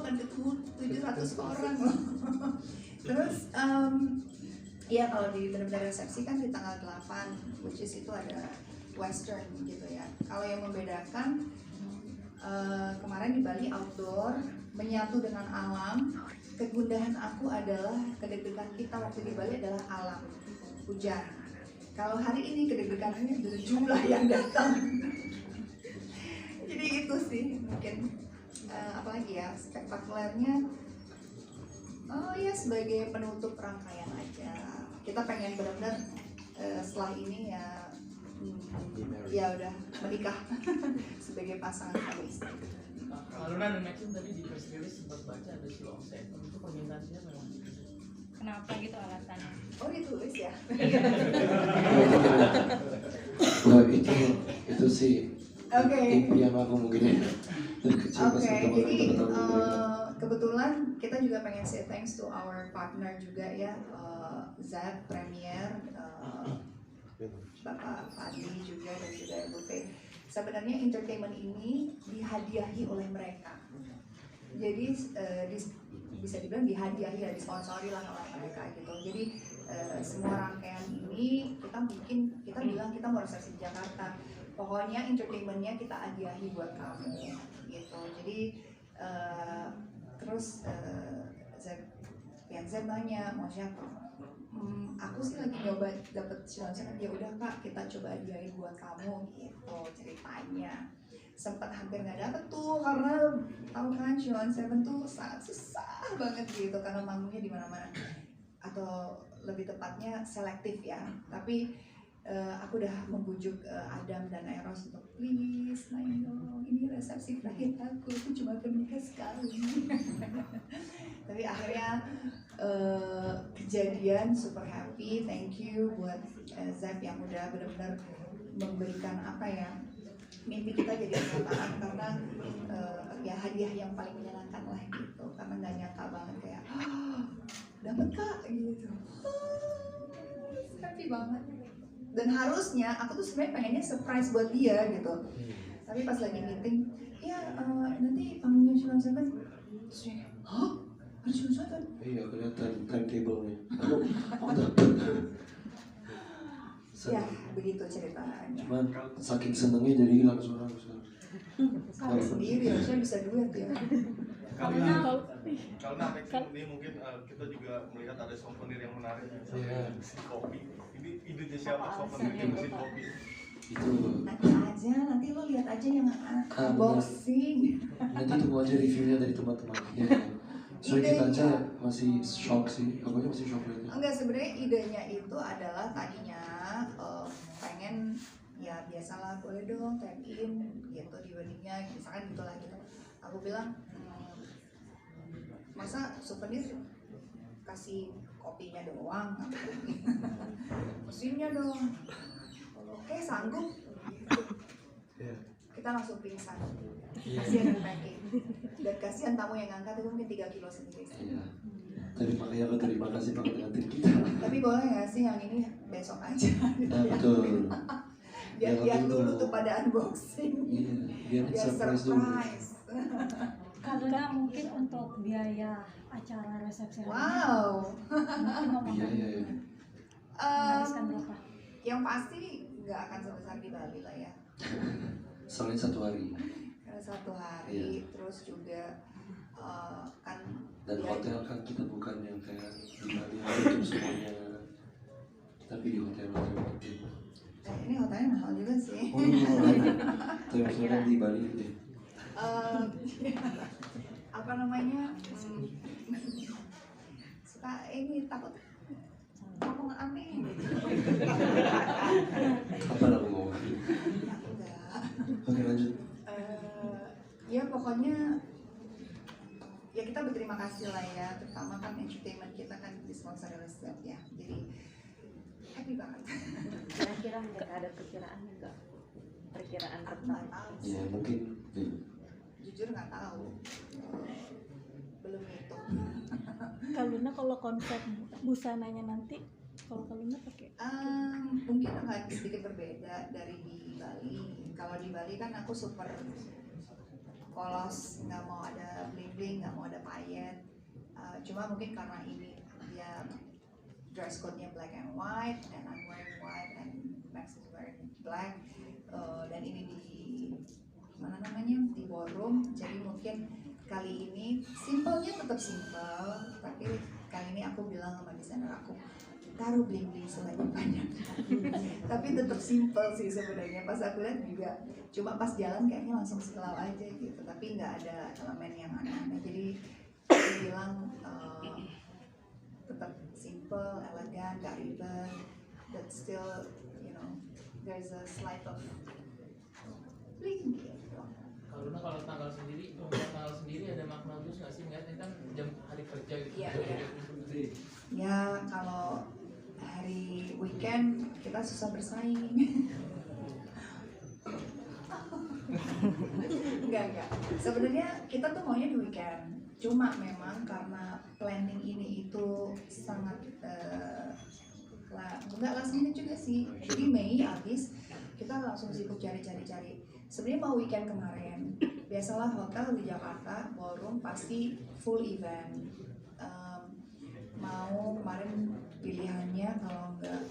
akan ketemu 700 orang loh. Terus ya kalau di benar-benar resepsi kan di tanggal 8, which is itu ada western gitu ya. Kalau yang membedakan kemarin di Bali outdoor, menyatu dengan alam. Kegundahan aku adalah kedekatan kita waktu di Bali adalah alam, hujan. Kalau hari ini kedekatan-nya adalah jumlah yang datang. Jadi itu sih mungkin apalagi ya spektakulernya. Oh ya sebagai penutup rangkaian aja. Kita pengen benar-benar setelah ini ya udah menikah sebagai pasangan suami istri. Luna dan Maxim tadi di press release sempat baca ada Shillong Seven, itu permintaannya memang kenapa gitu alasannya? Oh ditulis ya? Oh itu sih Oke. impian aku mungkin ya dari kecil pas Oke, pertama jadi kali ketemu. kebetulan kita juga pengen say thanks to our partner juga ya, Zap Premier, Bapak Fadli juga dan juga Ibu Faye. Sebenarnya entertainment ini dihadiahi oleh mereka. Jadi bisa dibilang dihadiahi dan disponsori lah oleh mereka gitu. Jadi semua rangkaian ini kita bilang kita mau resepsi di Jakarta. Pokoknya entertainmentnya kita hadiahi buat kamu gitu. Jadi terus Zep nanya mau siapa? Aku sih lagi nyoba dapet Shillong Seven, ya udah Kak kita coba hadiahin buat kamu gitu ceritanya. Sempat hampir nggak dapet tuh karena tahu kan Shillong Seven tuh sangat susah banget gitu karena manggungnya di mana-mana, atau lebih tepatnya selektif ya. Tapi aku udah membujuk Adam dan Eros untuk please main dong, ini resepsi terakhir aku cuma akan menikah sekali. Tapi akhirnya kejadian super happy. Thank you buat Zap yang udah benar-benar memberikan apa ya, mimpi kita jadi kenyataan karena ya hadiah yang paling menyenangkan lah gitu, karena nggak nyata banget kayak dapet Kak gitu. Happy banget. Dan harusnya aku tuh sebenarnya pengennya surprise buat dia gitu. Tapi pas lagi meeting, ya nanti panggungnya Shillong Seven. Terus dia, hah? Ada Shillong Seven? Iya kelihatan timetable-nya. Aku dapet. Ya begitu ceritanya. Cuman saking senengnya jadi hilang suara aku sekarang. Salah sendiri, harusnya bisa duet ya. Kalau Maxim ini mungkin kita juga melihat ada souvenir yang menarik, mesin kopi. Ini idenya siapa souvenirnya mesin kopi? Itu Nanti lo lihat aja yang unboxing. nanti tunggu aja reviewnya dari teman-teman. Ya. Soalnya kita aja masih shock sih, aku aja masih shock liatnya. Enggak, sebenarnya idenya itu adalah tadinya pengen ya biasalah boleh dong tag in gitu di weddingnya, misalkan gitulah gitu. Aku bilang masa souvenir kasih kopinya doang, mesinnya dong. Oke sanggup. Kita langsung pingsan. Kasihan yang packing dan kasihan tamu yang ngangkat itu mungkin 3 kilo sendiri. Iya. Tapi makanya aku terima kasih banget dengan tim kita. Tapi boleh nggak sih yang ini besok aja? Nah, betul. Biar lihat dulu tuh pada unboxing. Iya, biar surprise dulu. Karena mungkin untuk biaya acara resepsi. Wow. Iya. Menghabiskan berapa? Yang pasti nggak akan sebesar di Bali lah ya. Soalnya 1 hari. Karena 1 hari, Iya. terus juga kan. Dan ya, hotel kan kita bukan yang kayak di Bali tutup semuanya. Tapi di hotel. ini hotelnya mahal juga sih. Oh iya. Tapi maksudnya di Bali deh. Apa namanya? Suka ini takut ngomong aneh gitu. Apa aku ngomong? Enggak. Oke lanjut. Ya pokoknya ya kita berterima kasih lah ya, terutama kan entertainment kita kan disponsori oleh Zap ya, jadi happy banget. Kira-kira mereka ada perkiraan nggak? Perkiraan Aku tepat? nggak tahu Iya sih. mungkin. Jujur nggak tahu, belum itu. Kaluna kalau konsep busananya nanti, kalau Kaluna pakai Mungkin akan sedikit berbeda dari di Bali. Kalau di Bali kan aku super polos, nggak mau ada bling bling, nggak mau ada payet. Cuma mungkin karena ini dia dress code-nya black and white, and I'm wearing white and Max is wearing black, dan ini di mana namanya, di ballroom, jadi mungkin kali ini simpelnya tetap simpel, tapi kali ini aku bilang sama desainer aku taruh bling bling sebanyak-banyak tapi tetap simpel sih sebenarnya. Pas aku lihat juga cuma pas jalan kayaknya langsung silau aja gitu, tapi nggak ada elemen yang aneh-aneh, jadi aku bilang tetap simple, elegan, gak ribet, but still you know there's a slight of bling gitu. Kalau tanggal sendiri, membuat tanggal sendiri ada makna khusus nggak sih? Ini kan jam hari kerja gitu. Iya, iya. Ya kalau hari weekend kita susah bersaing. Enggak. Sebenarnya kita tuh maunya di weekend. Cuma memang karena planning ini itu sangat enggak last minute juga sih. Jadi Mei habis kita langsung sibuk cari. Sebenarnya mau weekend kemarin, biasalah hotel di Jakarta, ballroom pasti full event. Mau kemarin pilihannya kalau enggak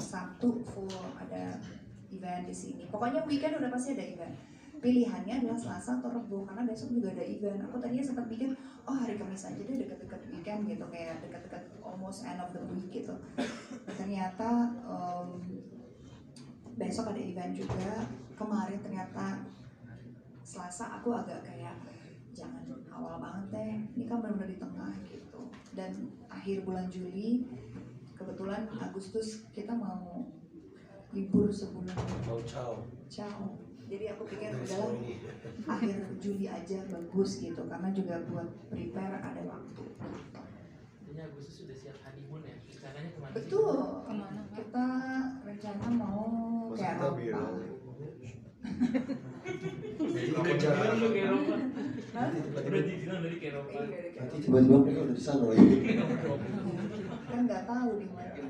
Sabtu full ada event di sini. Pokoknya weekend udah pasti ada event. Pilihannya adalah Selasa atau Rabu karena besok juga ada event. Aku tadinya sempat pikir, oh hari Kamis aja deh deket-deket weekend gitu, kayak deket-deket almost end of the week gitu. Ternyata besok ada event juga. Kemarin ternyata Selasa aku agak kayak jangan awal banget deh, ini kan benar-benar di tengah gitu. Dan akhir bulan Juli, kebetulan Agustus kita mau libur sebulan. Mau ciao. Jadi aku pikir udahlah akhir Juli aja bagus gitu, karena juga buat prepare ada waktu. Ini Agustus sudah siap honeymoon ya? Rencananya kemana sih? Betul. Kemana? Kita rencana mau ke Eropa. Dibilang lu ke Eropa. Hah? Udah dibilang dari ke Eropa. Nanti tiba-tiba mereka udah di sana lagi. Kan nggak tahu di mana.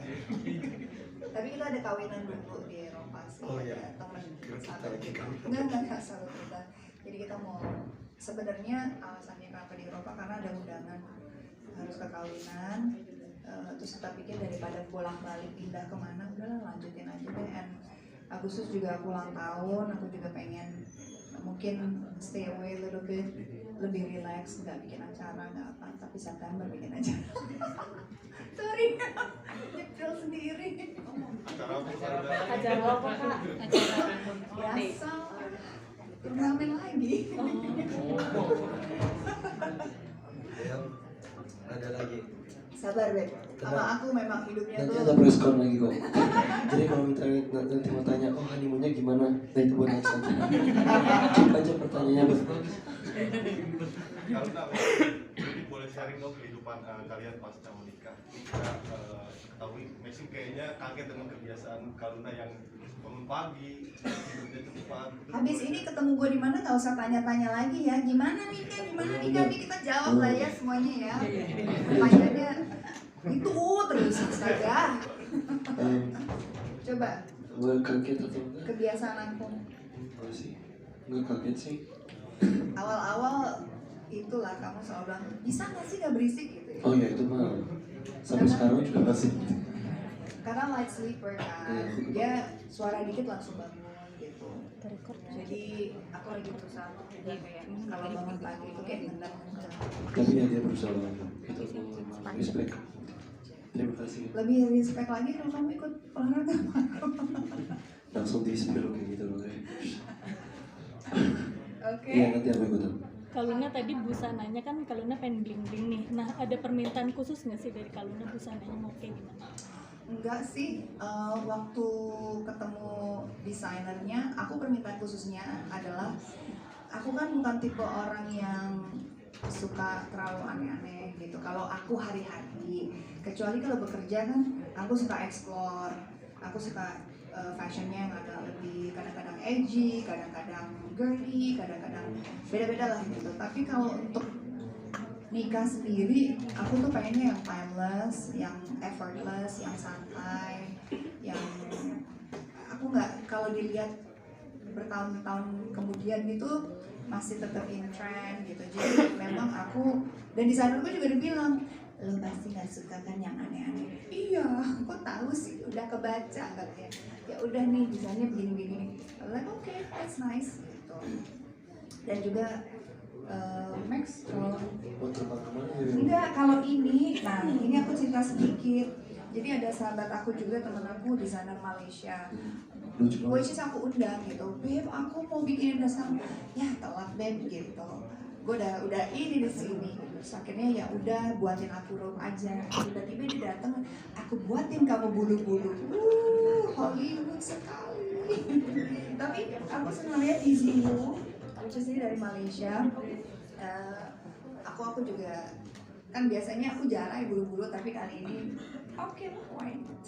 Tapi kita ada kawinan dulu di Eropa sih. Oh, iya. Ada teman sahabat kita. Enggak sahabat kita. Jadi kita mau, sebenarnya alasannya kenapa di Eropa karena ada undangan harus ke kawinan. Terus kita pikir daripada bolak-balik pindah kemana, udahlah lanjutin aja deh. And Agustus juga aku ulang tahun, aku juga pengen mungkin stay away a little bit, lebih relax, nggak bikin acara, nggak apa, tapi September bikin acara. Sorry, nyepil sendiri. Acara apa kak? Biasa, turnamen lagi. Ada lagi. Sabar Beb, sama aku memang hidupnya Nanti tuh. ada preskon lagi kok. Jadi kalau misalnya nanti mau tanya, oh honeymoonnya gimana? Nah itu buat next aja. Aja pertanyaannya betul. Karena jadi boleh sharing dong kehidupan kalian pasca menikah. Kita ketahui Messi kayaknya kaget dengan kebiasaan Kaluna yang bangun pagi, tidurnya cepat. Habis ini ketemu gue di mana nggak usah tanya-tanya lagi ya. Gimana nikah? Nih kita jawab lah ya semuanya ya. Pertanyaannya itu terus astaga. Coba Kaget atau enggak? kebiasaan aku. Enggak sih. Enggak kaget sih. Awal-awal itulah kamu selalu bilang bisa nggak sih nggak berisik gitu ya. Oh ya itu mah sampai sekarang juga masih. Karena light sleeper kan, dia suara dikit langsung bangun gitu. Jadi aku lagi berusaha untuk juga kayak kalau bangun pagi itu kayak ngendang-ngendang. Tapi ya dia berusaha banget. Itu memang respect. Terima kasih. Lebih respect lagi kalau kamu ikut olahraga sama aku. Langsung di spill kayak gitu loh. Oke. Iya nanti aku ikutan. Kaluna tadi busananya kan Kaluna pengen bling-bling nih. Nah ada permintaan khusus nggak sih dari Kaluna busananya mau kayak gimana? Enggak sih, waktu ketemu desainernya, aku permintaan khususnya adalah aku kan bukan tipe orang yang suka terlalu aneh-aneh gitu. Kalau aku hari-hari, kecuali kalau bekerja kan, aku suka explore, aku suka fashionnya yang agak lebih kadang-kadang edgy, kadang-kadang girly, kadang-kadang beda-beda lah gitu. Tapi kalau untuk nikah sendiri, aku tuh pengennya yang timeless, yang effortless, yang santai, yang aku nggak, kalau dilihat bertahun-tahun kemudian gitu, masih tetap in trend gitu. Jadi memang aku dan desainerku juga udah bilang, lo pasti nggak suka kan yang aneh-aneh. Iya, kok tahu sih, udah kebaca katanya. Ya udah nih desainnya begini-begini. Like okay, that's nice gitu. Dan juga Max kalau Mau terbang kemana ya? enggak, kalau ini, nah ini aku cerita sedikit. Jadi ada sahabat aku juga, temen aku desainer Malaysia, Lucu banget. which is aku undang gitu, Beb aku mau bikin dasar, ya telat Beb gitu. Gue udah ini di sini, terus akhirnya ya udah buatin aku robe aja. Tiba-tiba dia datang, aku buatin kamu bulu-bulu. Hollywood sekali. Tapi aku sebenarnya di sini, which is ini dari Malaysia. Aku juga kan biasanya aku jarang bulu-bulu, tapi kali ini oke, why not?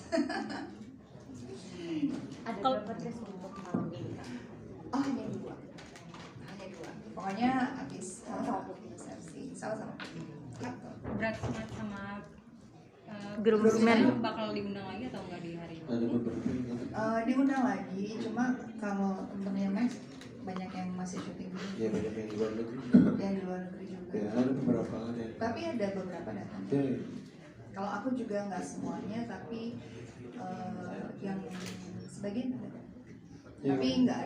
Ada Kalau- berapa dress untuk malam ini Kak? Oh hanya dua, pokoknya habis sama-sama resepsi, sama-sama. Bridesmaid sama Groomsmen. bakal diundang lagi atau enggak di hari ini? Ada beberapa yang Diundang lagi, cuma kalau temennya Max banyak yang masih syuting dulu, ya banyak yang di luar negeri. yang di luar negeri juga. Ya ada beberapa ada. Tapi ada beberapa datang. Ya, Kalau aku juga nggak semuanya, tapi yang sebagian ada. ya. Tapi nggak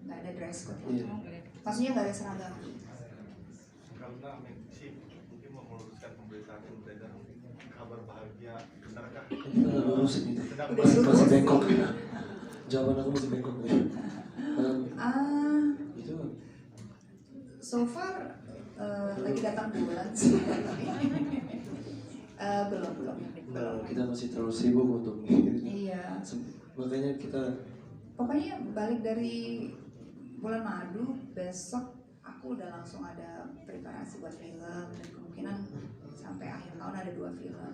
ada dress code. Iya. Maksudnya nggak ada seragam. Karena sih mungkin mau meluruskan pemberitaan yang beredar, kabar bahagia benarkah? Kita nggak lurusin itu. Sedang Udah bahas- Masih bengkok. Jawaban aku masih bengkok. Itu So far lagi datang bulan sih. Belum. kita masih terlalu sibuk untuk Iya. makanya kita Pokoknya balik dari bulan madu, besok aku udah langsung ada preparasi buat film dan kemungkinan sampai akhir tahun ada 2 film.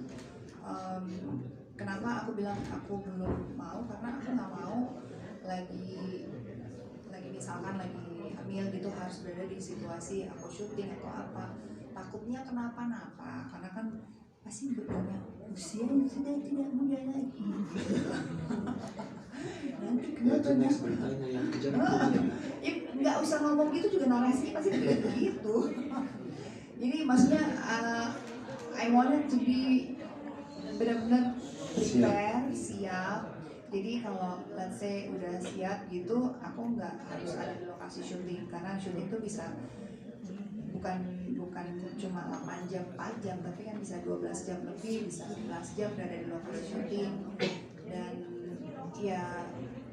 Kenapa aku bilang aku belum mau? Karena aku nggak mau lagi misalkan lagi hamil gitu harus berada di situasi aku syuting atau apa. Takutnya kenapa-napa, karena kan pasti bertanya usia sudah tidak muda lagi. Nanti ya kenapa? itu next beritanya yang kejar itu. Ya, nggak usah ngomong gitu juga narasinya pasti kayak gitu. Jadi maksudnya I wanted to be benar-benar prepare, siap. Jadi kalau let's say udah siap gitu, aku nggak harus ada di lokasi syuting karena syuting tuh bisa bukan cuma 8 jam, 4 jam, tapi kan bisa 12 jam lebih, bisa 11 jam udah ada di lokasi syuting. Dan ya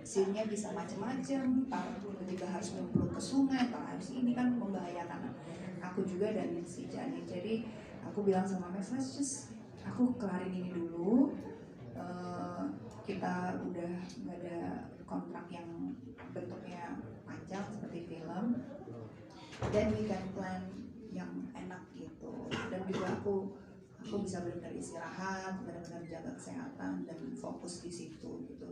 scene-nya bisa macam-macam, tiba-tiba harus nyemplung ke sungai, harus ini kan membahayakan aku juga dan si Jani. Jadi aku bilang sama Max, let's just aku kelarin ini dulu. Kita udah nggak ada kontrak yang bentuknya panjang seperti film, dan we can plan yang enak gitu. Dan juga aku bisa benar-benar istirahat, benar-benar jaga kesehatan dan fokus di situ gitu.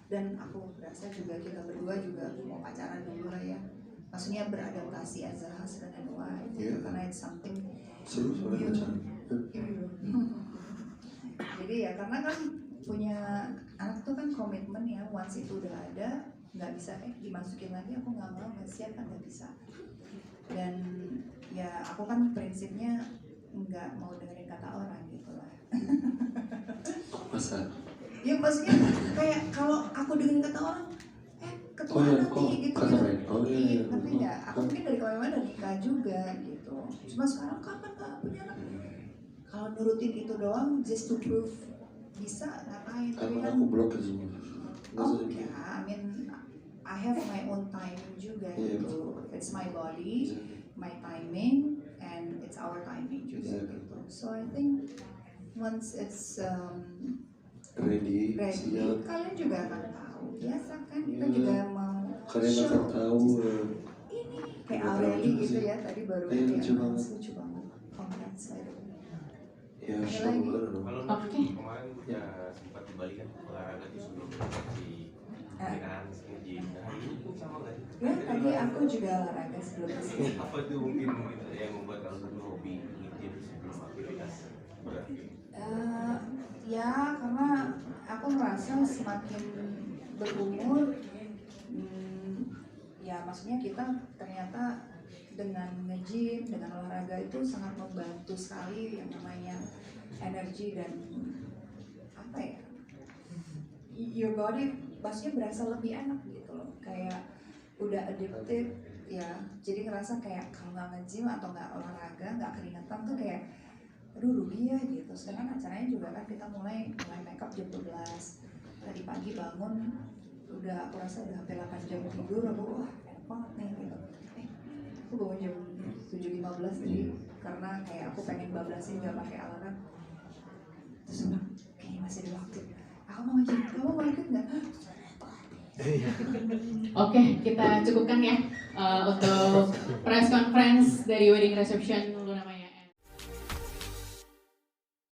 Dan aku rasa juga kita berdua juga mau pacaran dulu lah ya, maksudnya beradaptasi as a husband and wife gitu, Yeah. karena it's something Seru soalnya pacaran. jadi ya karena kan punya anak tuh kan komitmen ya, once itu udah ada nggak bisa dimasukin lagi, aku nggak mau, nggak siap kan nggak bisa. Dan ya aku kan prinsipnya nggak mau dengerin kata orang gitu lah. Masa? Ya maksudnya kayak kalau aku dengerin kata orang ketua Oh iya, nanti oh, gitu kata gitu. lain. Oh iya, iya. Tapi enggak, aku mungkin dari kemarin udah nikah juga gitu. Cuma sekarang kapan nggak punya anak? Kalau nurutin itu doang just to prove bisa ngapain? Tapi Emang kan aku blok ke semua. oh ya, I mean I have my own timing juga Iya, gitu. It's my body, my timing, and it's our timing juga Exactly. gitu. So I think once it's Ready, ready, siap. kalian juga akan tahu. Biasa kan kita Iya. juga mau Kalian show. akan tahu Ini kayak Nggak Aureli tahu gitu sih. ya, tadi baru Iya, dia lucu banget. lucu banget. Congrats by the way. ya Ada show lagi? bener dong. Kalau Oke. kemarin ya sempat di Bali kan olahraga tuh sebelum si pernikahan nge-gym. Nah, hari ini pun sama nggak sih? Ya tadi aku juga olahraga sebelum kesini. Apa itu mungkin yang membuat kalau dulu hobi nge-gym sebelum aktivitas berat? Ya karena aku merasa semakin berumur ya maksudnya kita ternyata dengan nge-gym, dengan olahraga itu sangat membantu sekali yang namanya energi dan apa ya, your body maksudnya berasa lebih enak gitu loh, kayak udah addicted ya, jadi ngerasa kayak kalau nggak nge-gym atau nggak olahraga, nggak keringetan tuh kayak aduh rugi ya gitu. Sekarang acaranya juga kan kita mulai makeup jam 12, tadi pagi bangun udah aku rasa udah hampir 8 jam tidur, aku wah enak banget nih gitu. Aku bangun jam 7.15 tadi karena kayak aku pengen bablasin gak pakai alarm. Terus aku bilang kayaknya masih ada waktu, aku mau aja, kamu mau ikut nggak? Oke, kita cukupkan ya untuk press conference dari wedding reception